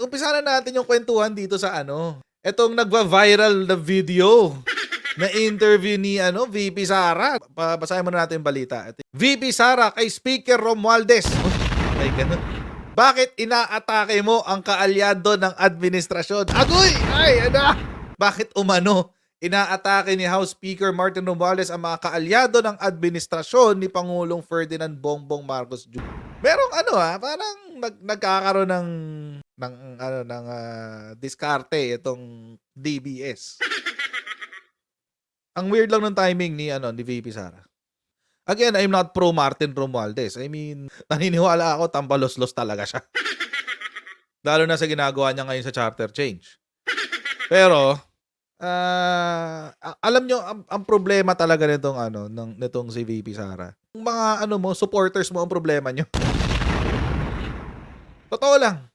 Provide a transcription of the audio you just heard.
umpisa na natin yung kwentuhan dito sa etong nagva-viral na video na interview ni VP Sara. Basahin muna natin yung balita. VP Sara kay Speaker Romualdez. Ay, ganun. Bakit inaatake mo ang kaalyado ng administrasyon? Agoy! Ay, Bakit inaatake ni House Speaker Martin Romualdez ang mga kaalyado ng administrasyon ni Pangulong Ferdinand Bongbong Marcos Jr.? Merong parang nagkakaroon ng diskarte itong DBS. Ang weird lang ng timing ni VP Sara. Again, I'm not pro Martin Romualdez. I mean, naniniwala ako tambalos-los talaga siya. Lalo na sa ginagawa niya ngayon sa charter change. Pero alam nyo, ang problema talaga nitong si VP Sara. Yung mga supporters mo ang problema nyo. Totoo lang.